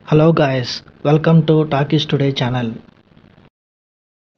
Hello guys, welcome to Talkies Today channel.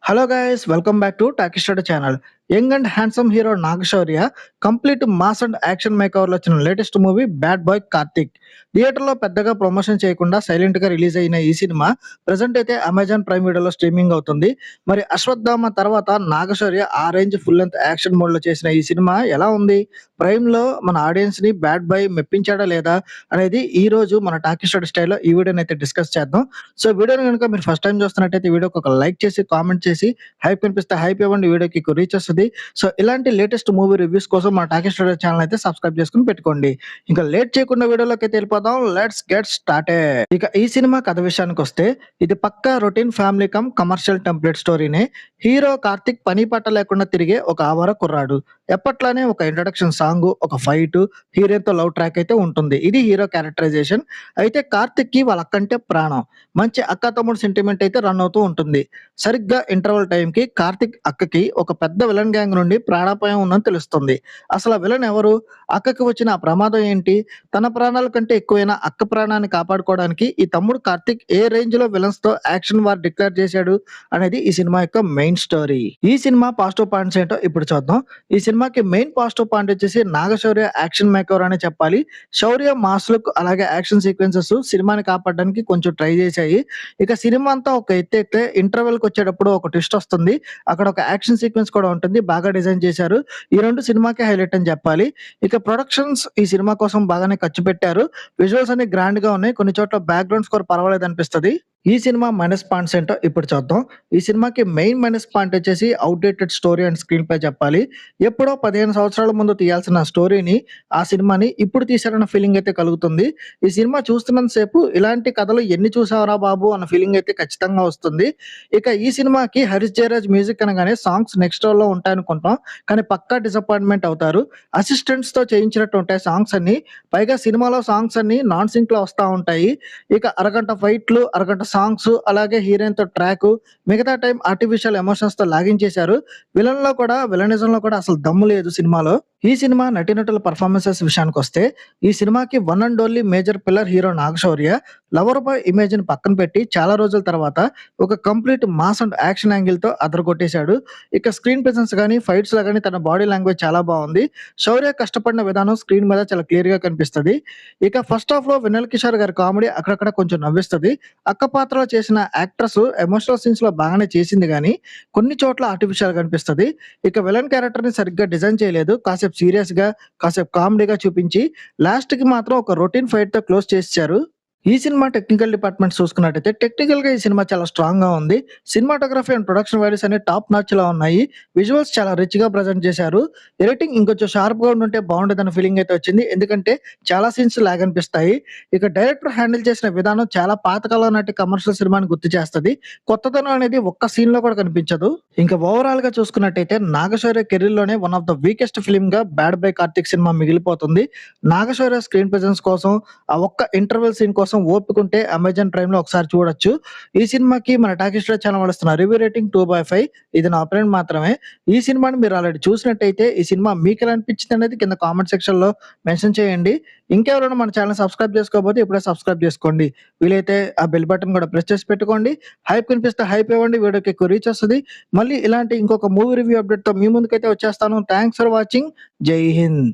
Hello guys welcome back to Talkies Today channel. Young and handsome hero Naga Shaurya complete mass and action makeover లో వచ్చిన latest movie bad boy Karthik. Theatre లో పెద్దగా promotion చేయకుండా silent గా release అయిన ఈ సినిమా present అయితే అమెజాన్ ప్రైమ్ వీడియోలో స్ట్రీమింగ్ అవుతుంది. మరి అశ్వత్థామ తర్వాత నాగశౌర్య ఆ range full length action mode లో చేసిన ఈ సినిమా ఎలా ఉంది, ప్రైమ్ లో మన ఆడియన్స్ ని బ్యాడ్ బాయ్ మెప్పించాడా లేదా అనేది ఈ రోజు మన టాకీ స్టడీ స్టైల్లో ఈ వీడియోని అయితే డిస్కస్ చేద్దాం. సో వీడియోని కనుక మీరు ఫస్ట్ టైం చూస్తున్నట్టయితే వీడియోకి ఒక లైక్ చేసి కామెంట్ చేసి హైప్ కనిపిస్తే హైప్ ఇవ్వండి, వీడియోకి ఎక్కువ రీచ్ వస్తుంది. సో ఇలాంటి లేటెస్ట్ మూవీ రివ్యూస్ కోసం మా టాకీ స్టూడియో ఛానల్ అయితే సబ్స్క్రైబ్ చేసుకుని పెట్టుకోండి. ఇంకా లేట్ చేయకుండా వీడియోలోకి అయితే వెళ్ళిపోదాం. Let's get started. ఇక ఈ సినిమా కథ విషయానికి వస్తే ఇది పక్కా routine family come commercial template స్టోరీనే. హీరో కార్తిక్ పని పట్ట లేకుండా తిరిగే ఒక ఆవార కుర్రాడు. ఎప్పట్లానే ఒక ఇంట్రడక్షన్ సాంగ్, ఒక ఫైట్, హీరోయిన్ తో లవ్ ట్రాక్ అయితే ఉంటుంది. ఇది హీరో క్యారెక్టరైజేషన్. అయితే కార్తిక్ కి వాళ్ళ అక్కంటే ప్రాణం. మంచి అక్క తమ్ముడు సెంటిమెంట్ అయితే రన్ అవుతూ ఉంటుంది. సరిగ్గా ఇంటర్వల్ టైంకి కార్తిక్ అక్కకి ఒక పెద్ద విలన్ గ్యాంగ్ నుండి ప్రాణాపాయం ఉందని తెలుస్తుంది. అసలు ఆ విలన్ ఎవరు, అక్కకి వచ్చిన ఆ ప్రమాదం ఏంటి, తన ప్రాణాల కంటే ఎక్కువైన అక్క ప్రాణాన్ని కాపాడుకోవడానికి ఈ తమ్ముడు కార్తిక్ ఏ రేంజ్ లో విలన్స్ తో యాక్షన్ వార్ డిక్లేర్ చేశాడు అనేది ఈ సినిమా యొక్క మెయిన్ స్టోరీ. ఈ సినిమా పాజిటివ్ పాయింట్స్ ఏంటో ఇప్పుడు చూద్దాం. ఈ సినిమాకి మెయిన్ పాజిటివ్ పాయింట్ వచ్చేసి నాగశౌర్య యాక్షన్ మేకర్ అనే చెప్పాలి. శౌర్య మాస్ లుక్ అలాగే యాక్షన్ సీక్వెన్సెస్ సినిమాని కాపాడడానికి కొంచెం ట్రై చేశాయి. ఇక సినిమా అంతా ఒక ఎత్తు అయితే ఇంటర్వెల్ కి వచ్చేటప్పుడు ఒక ట్విస్ట్ వస్తుంది. అక్కడ ఒక యాక్షన్ సీక్వెన్స్ కూడా ఉంటుంది, బాగా డిజైన్ చేశారు. ఈ రెండు సినిమాకి హైలైట్ అని చెప్పాలి. ఇక ప్రొడక్షన్స్ ఈ సినిమా కోసం బాగానే ఖర్చు పెట్టారు. విజువల్స్ అన్ని గ్రాండ్ గా ఉన్నాయి, కొన్ని చోట్ల బ్యాక్గ్రౌండ్ స్కోర్ పర్వాలేదు అనిపిస్తుంది. ఈ సినిమా మైనస్ పాయింట్స్ ఏంటో ఇప్పుడు చూద్దాం. ఈ సినిమాకి మెయిన్ మైనస్ పాయింట్ వచ్చేసి outdated story and screen play చెప్పాలి. ఎప్పుడో 15 సంవత్సరాల ముందు తీయాల్సిన స్టోరీని ఆ సినిమాని ఇప్పుడు తీశారన్న ఫీలింగ్ అయితే కలుగుతుంది. ఈ సినిమా చూస్తున్నంత సేపు ఇలాంటి కథలు ఎన్ని చూసావరా బాబు అన్న ఫీలింగ్ అయితే ఖచ్చితంగా వస్తుంది. ఇక ఈ సినిమాకి హరీష్ జయరాజ్ మ్యూజిక్ అనగానే సాంగ్స్ నెక్స్ట్ లో ఉంటాయనుకుంటాం, కానీ పక్కా డిసప్పాయింట్మెంట్ అవుతారు. అసిస్టెంట్స్ తో చేయించినట్టు ఉంటాయి సాంగ్స్ అన్ని. పైగా సినిమాలో సాంగ్స్ అన్ని నాన్ సింక్ లో వస్తా ఉంటాయి. ఇక అరగంట ఫైట్లు, అరగంట సాంగ్స్, అలాగే హీరోయిన్ తో ట్రాక్, మిగతా టైం ఆర్టిఫిషియల్ ఎమోషన్స్ తో లాగించేశారు. విలన్ లో కూడా విలనిజం లో కూడా అసలు దమ్ము లేదు సినిమాలో. ఈ సినిమా నటీనటుల పర్ఫార్మెన్సెస్ విషయానికి వస్తే ఈ సినిమాకి one and only major pillar hero Naga Shaurya. Lover boy image ని పక్కన పెట్టి చాలా రోజుల తర్వాత ఒక complete mass and action angle తో అదరగొట్టేశాడు. ఇక స్క్రీన్ ప్రెసెన్స్ కానీ ఫైట్స్ లో కానీ తన బాడీ లాంగ్వేజ్ చాలా బాగుంది. శౌర్య కష్టపడిన విధానం స్క్రీన్ మీద చాలా క్లియర్ గా కనిపిస్తుంది. ఇక ఫస్ట్ హాఫ్ లో వెన్నెల కిషోర్ గారి కామెడీ అక్కడక్కడ కొంచెం నవ్విస్తుంది. అక్క పాత్రలో చేసిన యాక్ట్రెస్ ఎమోషనల్ సీన్స్ లో బాగానే చేసింది, కానీ కొన్ని చోట్ల ఆర్టిఫిషియల్ కనిపిస్తుంది. ఇక విలన్ క్యారెక్టర్ ని సరిగ్గా డిజైన్ చేయలేదు. కాసేపు సీరియస్ గా, కాసేపు కామెడీగా చూపించి లాస్ట్ కి మాత్రం ఒక రొటీన్ ఫైట్ తో క్లోజ్ చేశారు. ఈ సినిమా టెక్నికల్ డిపార్ట్మెంట్ చూసుకున్నట్టయితే టెక్నికల్ గా ఈ సినిమా చాలా స్ట్రాంగ్ గా ఉంది. సినిమాటోగ్రఫీ అండ్ ప్రొడక్షన్ వాల్యూస్ అన్ని టాప్ నాచ్ లో ఉన్నాయి. విజువల్స్ చాలా రిచ్ గా ప్రజెంట్ చేశారు. ఎడిటింగ్ ఇంకొంచెం షార్ప్ గా ఉంటే బాగుండేదన్న ఫీలింగ్ అయితే వచ్చింది, ఎందుకంటే చాలా సీన్స్ లాగ్ అనిపిస్తాయి. ఇక డైరెక్టర్ హ్యాండిల్ చేసిన విధానం చాలా పాతకాలం నాటి కమర్షియల్ సినిమాని గుర్తు చేస్తుంది. కొత్తదనం అనేది ఒక్క సీన్ లో కూడా కనిపించదు. ఇంకా ఓవరాల్ గా చూసుకున్నట్టయితే నాగశౌర్య కెరీర్ లోనే one of the weakest film గా బ్యాడ్ బై కార్తిక్ సినిమా మిగిలిపోతుంది. నాగశౌర్య స్క్రీన్ ప్రెజెన్స్ కోసం, ఆ ఒక్క ఇంటర్వెల్ సీన్ కోసం ఓపుకుంటే అమెజాన్ ప్రైమ్ లో ఒకసారి చూడొచ్చు. ఈ సినిమాకి మన టాకీ స్టూడియో ఛానల్ వస్తున్న రివ్యూ రేటింగ్ 2/5. ఇది నా ఒపీనియన్ మాత్రమే. ఈ సినిమాని మీరు ఆల్రెడీ చూసినట్టయితే ఈ సినిమా మీకు ఎలా అనిపించింది అనేది కింద కామెంట్ సెక్షన్ లో మెన్షన్ చేయండి. ఇంకెవరైనా మన ఛానల్ సబ్స్క్రైబ్ చేసుకోకపోతే ఇప్పుడే సబ్స్క్రైబ్ చేసుకోండి. వీలైతే ఆ బెల్ బటన్ కూడా ప్రెస్ చేసి పెట్టుకోండి. హైప్ కనిపిస్తే హైప్ ఇవ్వండి, వీడియోకి ఎక్కువ రీచ్ వస్తుంది. మళ్ళీ ఇలాంటి ఇంకొక మూవీ రివ్యూ అప్డేట్ తో మీ ముందుకైతే వచ్చేస్తాను. Thanks for watching. జై హింద్.